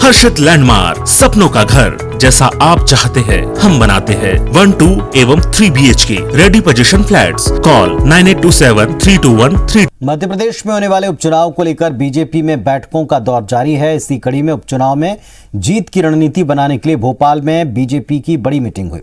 हर्षित landmark, सपनों का घर जैसा आप चाहते हैं हम बनाते हैं। 1, 2 एवं 3 BHK ready position flats. Call 98273213। Madhya Pradesh में होने वाले उपचुनाव को लेकर बीजेपी में बैठकों का दौर जारी है। इसी कड़ी में उपचुनाव में जीत की रणनीति बनाने के लिए भोपाल में बीजेपी की बड़ी मीटिंग हुई।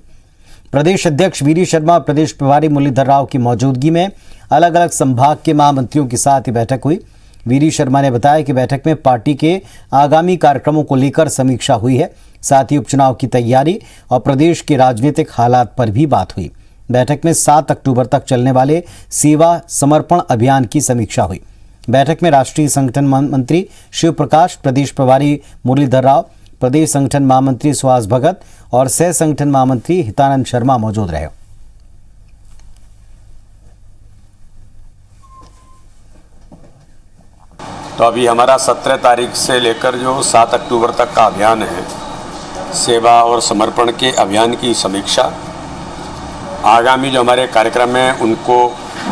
प्रदेश अध्यक्ष वीडी शर्मा और प्रदेश प्रभारी मुरलीधर राव की मौजूदगी में अलग अलग संभाग के महामंत्रियों के साथ ये बैठक हुई। वीडी शर्मा ने बताया कि बैठक में पार्टी के आगामी कार्यक्रमों को लेकर समीक्षा हुई है। साथ ही उपचुनाव की तैयारी और प्रदेश के राजनीतिक हालात पर भी बात हुई। बैठक में 7 अक्टूबर तक चलने वाले सेवा समर्पण अभियान की समीक्षा हुई। बैठक में राष्ट्रीय संगठन मंत्री शिव प्रकाश, प्रदेश प्रभारी मुरलीधर राव, प्रदेश संगठन महामंत्री सुहास भगत और सह संगठन महामंत्री हितानंद शर्मा मौजूद रहे। तो अभी हमारा 17 तारीख से लेकर जो 7 अक्टूबर तक का अभियान है, सेवा और समर्पण के अभियान की समीक्षा, आगामी जो हमारे कार्यक्रम हैं उनको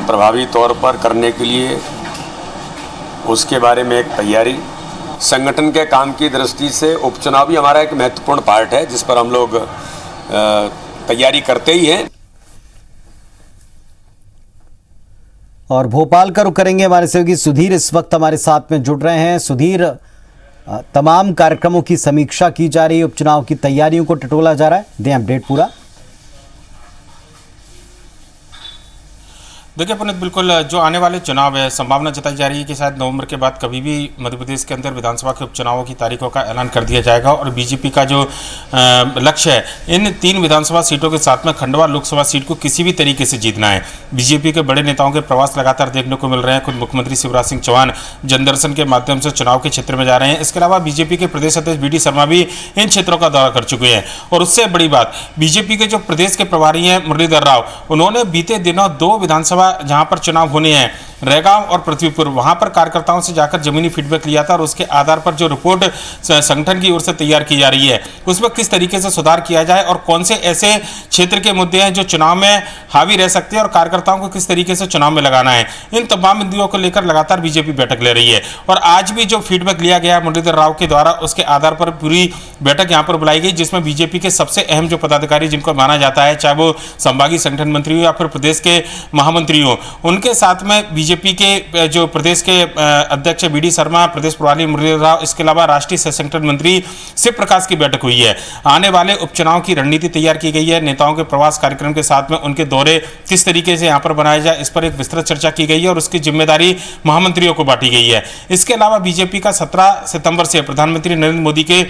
प्रभावी तौर पर करने के लिए उसके बारे में एक तैयारी, संगठन के काम की दृष्टि से उपचुनाव भी हमारा एक महत्वपूर्ण पार्ट है जिस पर हम लोग तैयारी करते ही हैं। और भोपाल का रुख करेंगे, हमारे सहयोगी सुधीर इस वक्त हमारे साथ में जुड़ रहे हैं। सुधीर, तमाम कार्यक्रमों की समीक्षा की जा रही है, उपचुनाव की तैयारियों को टटोला जा रहा है, दें अपडेट पूरा। देखिए पुनीत, बिल्कुल जो आने वाले चुनाव है, संभावना जताई जा रही है कि शायद नवंबर के बाद कभी भी मध्य प्रदेश के अंदर विधानसभा के उपचुनावों की तारीखों का ऐलान कर दिया जाएगा। और बीजेपी का जो लक्ष्य है, इन 3 विधानसभा सीटों के साथ में खंडवा लोकसभा सीट को किसी भी तरीके से जीतना है। बीजेपी के बड़े नेताओं के प्रवास लगातार देखने को मिल रहे हैं। खुद मुख्यमंत्री शिवराज सिंह चौहान जनदर्शन के माध्यम से चुनाव के क्षेत्र में जा रहे हैं। इसके अलावा बीजेपी के प्रदेश अध्यक्ष वीडी शर्मा भी इन क्षेत्रों का दौरा कर चुके हैं। और उससे बड़ी बात, बीजेपी के जो प्रदेश के प्रभारी हैं मुरलीधर राव, उन्होंने बीते दिनों 2 विधानसभा जहां पर चुनाव होने हैं, रैगांव और पृथ्वीपुर, वहां पर कार्यकर्ताओं से जाकर जमीनी फीडबैक लिया था। और उसके आधार पर जो रिपोर्ट संगठन की ओर से तैयार की जा रही है, उसमें किस तरीके से सुधार किया जाए और कौन से ऐसे क्षेत्र के मुद्दे हैं जो चुनाव में हावी रह सकते हैं और कार्यकर्ताओं को किस तरीके से चुनाव में लगाना है, इन तमाम बिंदुओं को लेकर लगातार बीजेपी बैठक ले रही है। और आज भी जो फीडबैक लिया गया मुरलीधर राव के द्वारा, उसके आधार पर पूरी बैठक यहां पर बुलाई गई, जिसमें बीजेपी के सबसे अहम जो पदाधिकारी जिनको माना जाता है, चाहे वो संभागीय संगठन मंत्री हो या फिर प्रदेश के महामंत्री हो, उनके साथ में बीजेपी के जो प्रदेश के अध्यक्ष वीडी शर्मा, प्रदेश प्रभारी मुरलीधर राव, इसके अलावा राष्ट्रीय सह संगठन मंत्री शिव प्रकाश की बैठक हुई है। आने वाले उपचुनाव की रणनीति तैयार की गई है। नेताओं के प्रवास कार्यक्रम के साथ में उनके दौरे किस तरीके से यहां पर बनाए जाए, इस पर एक विस्तृत चर्चा की गई है और उसकी जिम्मेदारी महामंत्रियों को बांटी गई है। इसके अलावा बीजेपी का 17 सितंबर से प्रधानमंत्री नरेंद्र मोदी के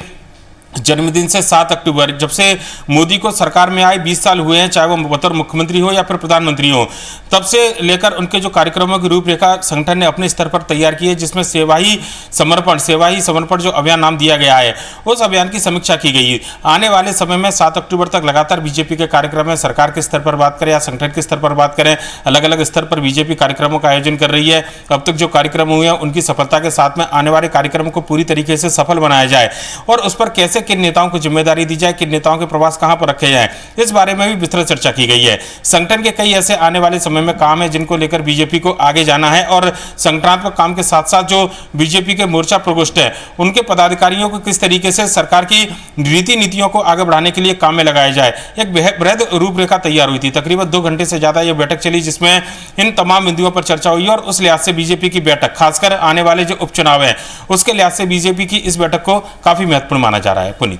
जन्मदिन से 7 अक्टूबर, जब से मोदी को सरकार में आए 20 साल हुए हैं, चाहे वो बतौर मुख्यमंत्री हो या फिर प्रधानमंत्री हो, तब से लेकर उनके जो कार्यक्रमों की रूपरेखा संगठन ने अपने स्तर पर तैयार की है, जिसमें सेवा ही समर्पण जो अभियान नाम दिया गया है, उस अभियान की समीक्षा की गई। आने वाले समय में 7 अक्टूबर तक लगातार बीजेपी के कार्यक्रम है। सरकार के स्तर पर बात करें या संगठन के स्तर पर बात करें, अलग अलग स्तर पर बीजेपी कार्यक्रमों का आयोजन कर रही है। अब तक जो कार्यक्रम हुए हैं उनकी सफलता के साथ में आने वाले कार्यक्रमों को पूरी तरीके से सफल बनाया जाए और उस पर कैसे किन नेताओं को जिम्मेदारी दी जाए, किन नेताओं के प्रवास कहां पर रखे जाएं, इस बारे में भी विस्तृत चर्चा की गई है। संगठन के कई ऐसे आने वाले समय में काम है जिनको लेकर बीजेपी को आगे जाना है और संगठनात्मक काम के साथ साथ जो बीजेपी के मोर्चा प्रकोष्ठ है, उनके पदाधिकारियों को किस तरीके से सरकार की रीति नीतियों को आगे बढ़ाने के लिए काम में लगाया जाए, एक बृहद रूपरेखा तैयार हुई थी। तकरीबन 2 घंटे से ज्यादा यह बैठक चली, जिसमें इन तमाम बिंदुओं पर चर्चा हुई और उस लिहाज से बीजेपी की बैठक, खासकर आने वाले जो उपचुनाव है उसके लिहाज से बीजेपी की इस बैठक को काफी महत्वपूर्ण माना जा रहा है। पुनीत,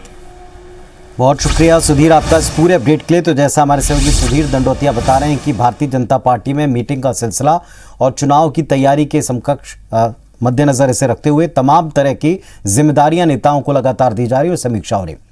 बहुत शुक्रिया सुधीर आपका इस पूरे अपडेट के लिए। तो जैसा हमारे सहयोगी सुधीर दंडोतिया बता रहे हैं कि भारतीय जनता पार्टी में मीटिंग का सिलसिला और चुनाव की तैयारी के समकक्ष मद्देनजर इसे रखते हुए तमाम तरह की जिम्मेदारियां नेताओं को लगातार दी जा रही है और समीक्षा हो रही है।